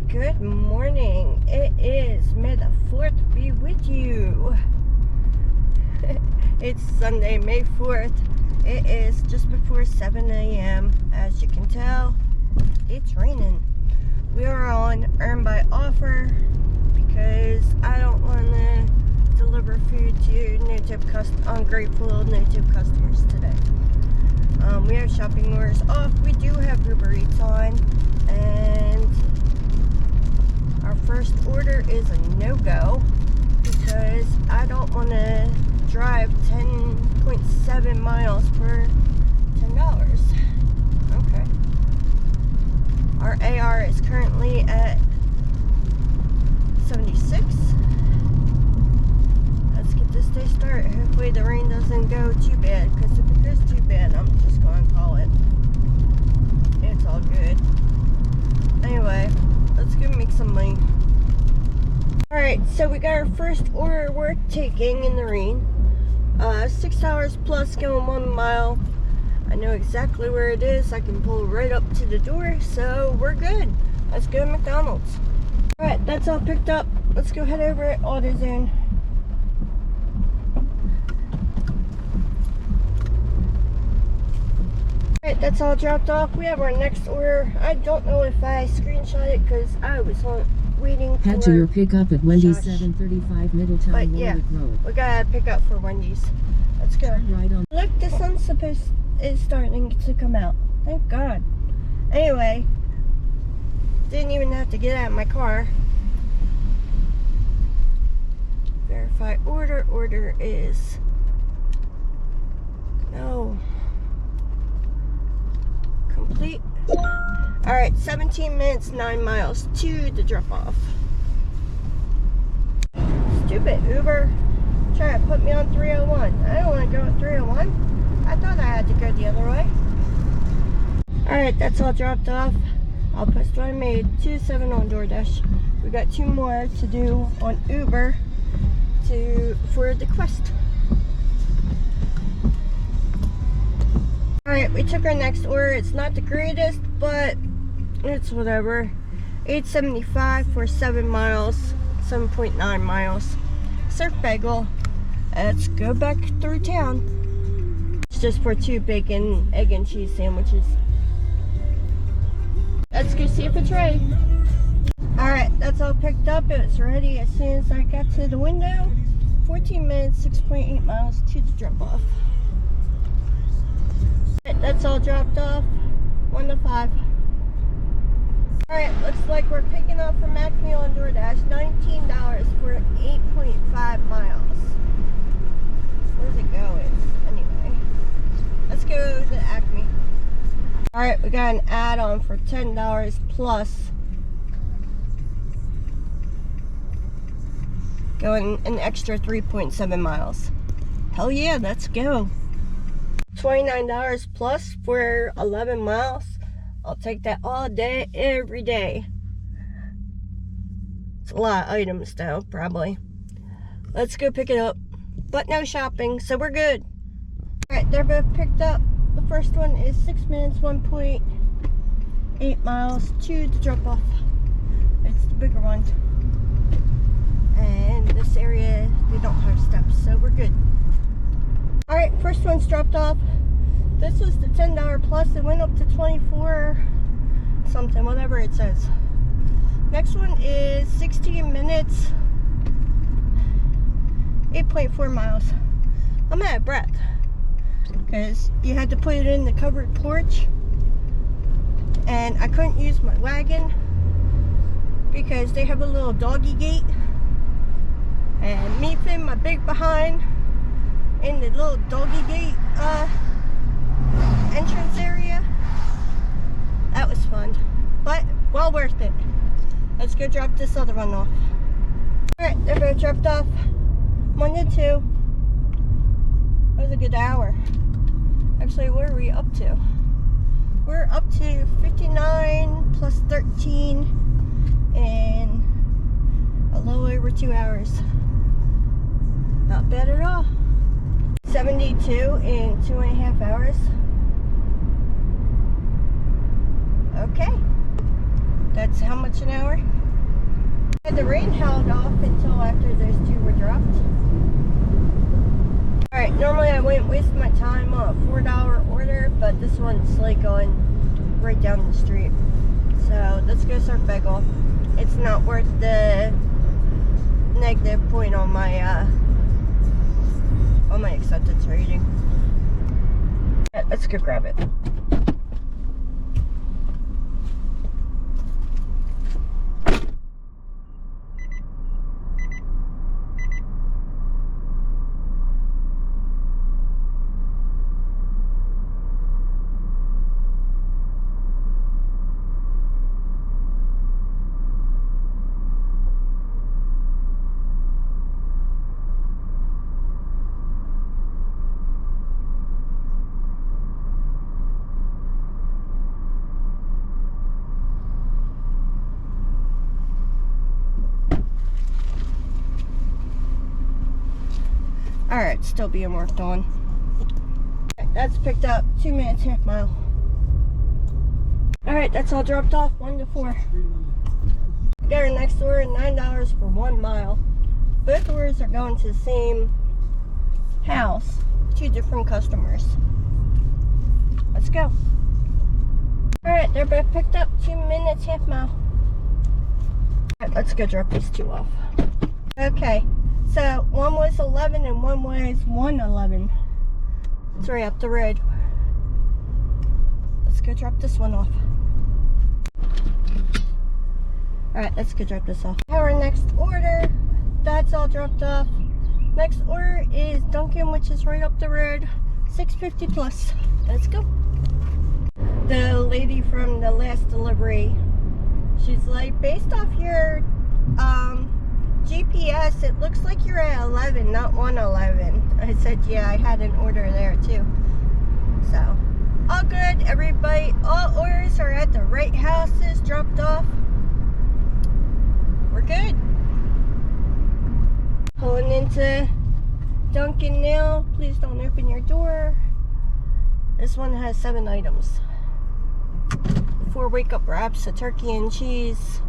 Good morning. It is May the 4th be with you. It's Sunday, May 4th. It is just before 7 a.m. As you can tell, it's raining. We are on Earn by Offer because I don't want to deliver food to no-tip ungrateful no-tip customers today. We have shopping orders off. We do have UberEats on, and our first order is a no-go because I don't want to drive 10.7 miles for $10. Okay. Our AR is currently at 76. Let's get this day started. Hopefully the rain doesn't go too bad, because if it goes too bad, I'm just going to call it. It's all good. Anyway, let's go make some money. Alright, so we got our first order we're taking in the rain. $6 plus going 1 mile. I know exactly where it is. I can pull right up to the door, so we're good. Let's go to McDonald's. Alright, that's all picked up. Let's go head over at AutoZone. Alright, that's all dropped off. We have our next order. I don't know if I screenshot it because I was waiting for... Head to your pickup at Wendy's 735 Middletown but yeah, Road. We gotta pick up for Wendy's. Let's go. Turn right on. Look, the sun's is starting to come out. Thank God. Anyway, didn't even have to get out of my car. Verify order. Order is... No. Complete. Alright, 17 minutes, 9 miles to the drop off. Stupid Uber. Try to put me on 301. I don't want to go on 301. I thought I had to go the other way. Alright, that's all dropped off. I'll post what I made. 2.7 on DoorDash. We got 2 more to do on Uber for the quest. Alright, we took our next order. It's not the greatest, but it's whatever. $8.75 for 7 miles, 7.9 miles. Surf bagel. Let's go back through town. It's just for 2 bacon, egg, and cheese sandwiches. Let's go see if it's ready. Alright, that's all picked up. It was ready as soon as I got to the window. 14 minutes, 6.8 miles to the drop off. That's all dropped off. 1 to 5. Alright, looks like we're picking up from Acme on DoorDash. $19 for 8.5 miles. Where's it going? Anyway, let's go to Acme. Alright, we got an add-on for $10 plus. Going an extra 3.7 miles. Hell yeah, let's go. $29 plus for 11 miles. I'll take that all day, every day. It's a lot of items though, probably. Let's go pick it up. But no shopping, so we're good. Alright, they're both picked up. The first one is 6 minutes, 1.8 miles to the drop off. It's the bigger one. And this area, they don't have steps, so we're good. Alright, first one's dropped off. This was the $10 plus. It went up to 24 something, whatever it says. Next one is 16 minutes, 8.4 miles. I'm out of breath because you had to put it in the covered porch, and I couldn't use my wagon because they have a little doggy gate, and me fitting my big behind in the little doggy gate entrance area. That was fun, but well worth it. Let's go drop this other one off. Alright, they're both dropped off. 1 to 2. That was a good hour. Actually, what are we up to? We're up to 59 plus 13 in a little over 2 hours. Not bad at all. 72 in 2.5 hours. Okay. That's how much an hour? The rain held off until after those two were dropped. Alright, normally I wouldn't waste my time on a $4 order, but this one's like going right down the street. So let's go start bagel. It's not worth the negative point on my acceptance rating. Alright, let's go grab it. Alright, still being worked on. That's picked up. 2 minutes, half mile. Alright, that's all dropped off. 1 to 4. Got our next order, $9 for 1 mile. Both orders are going to the same house. 2 different customers. Let's go. Alright, they're both picked up. 2 minutes, half mile. Alright, let's go drop these 2 off. Okay. So, one was 11 and one was 111. It's right up the road. Let's go drop this one off. Alright, let's go drop this off. Our next order, that's all dropped off. Next order is Dunkin', which is right up the road. $6.50 plus. Let's go. The lady from the last delivery, she's like, based off your GPS, it looks like you're at 11, not 111. I said, yeah, I had an order there too. So, all good, everybody. All orders are at the right houses, dropped off. We're good. Pulling into Dunkin' now. Please don't open your door. This one has 7 items. 4 wake-up wraps, a turkey and cheese,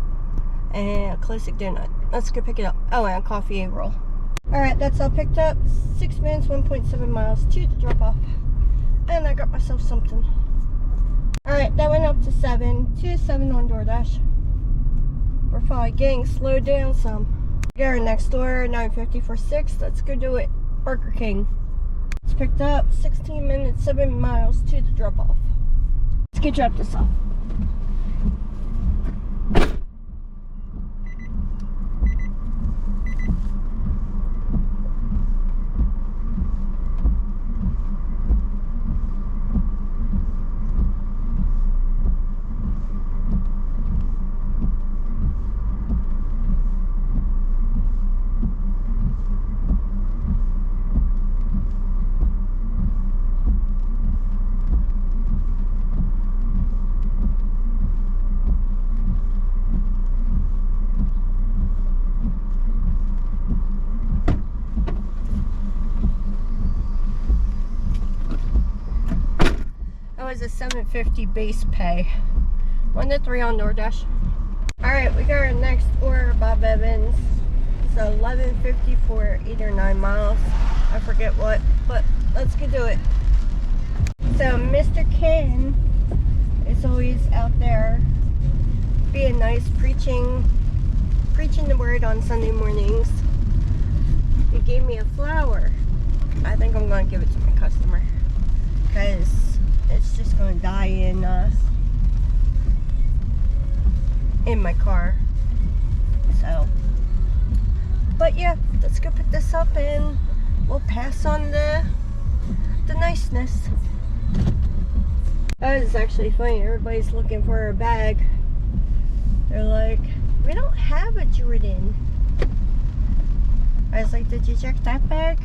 and a classic donut. Let's go pick it up. Oh, and a coffee egg roll. Alright, that's all picked up. 6 minutes, 1.7 miles, 2 to drop off. And I got myself something. Alright, that went up to 7. 2 to 7 on DoorDash. We're probably getting slowed down some. We got our next door, 9:50 for 6. Let's go do it. Burger King. It's picked up. 16 minutes, 7 miles, 2 to drop off. Let's go drop this off. Was a $7.50 base pay. 1 to 3 on DoorDash. Alright, we got our next order, Bob Evans. It's $11.50 for 8 or 9 miles. I forget what, but let's go do it. So Mr. Ken is always out there being nice, preaching the word on Sunday mornings. He gave me a flower. I think I'm going to give it to my customer because it's just going to die in my car. So, but yeah, let's go pick this up and we'll pass on the niceness. That is actually funny. Everybody's looking for a bag. They're like, we don't have a Jordan. I was like, did you check that bag?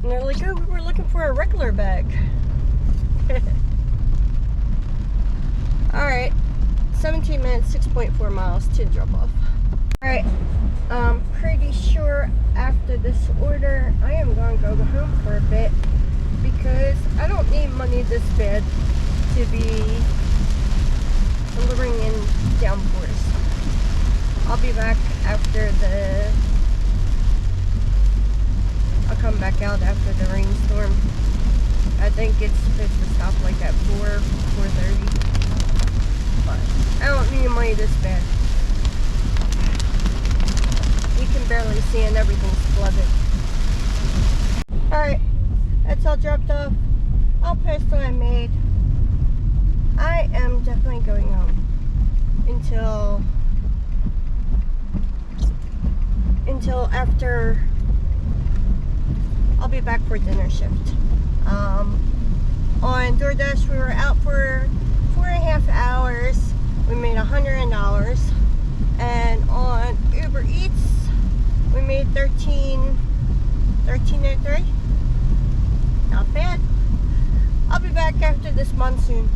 And they're like, oh, we were looking for a regular bag. Alright, 17 minutes, 6.4 miles to drop off. Alright, I'm pretty sure after this order, I am going to go home for a bit because I don't need money this bad to be delivering in downpours. I'll be back after I'll come back out after the rainstorm. I think it's supposed to stop like at 4:30. But I don't need money this bad. You can barely see and everything's flooded. Alright, that's all dropped off. I'll post what I made. I am definitely going home until after. I'll be back for dinner shift. On DoorDash we were out for 4.5 hours. We made $100, and on UberEats we made $13.03. Not bad. I'll be back after this monsoon.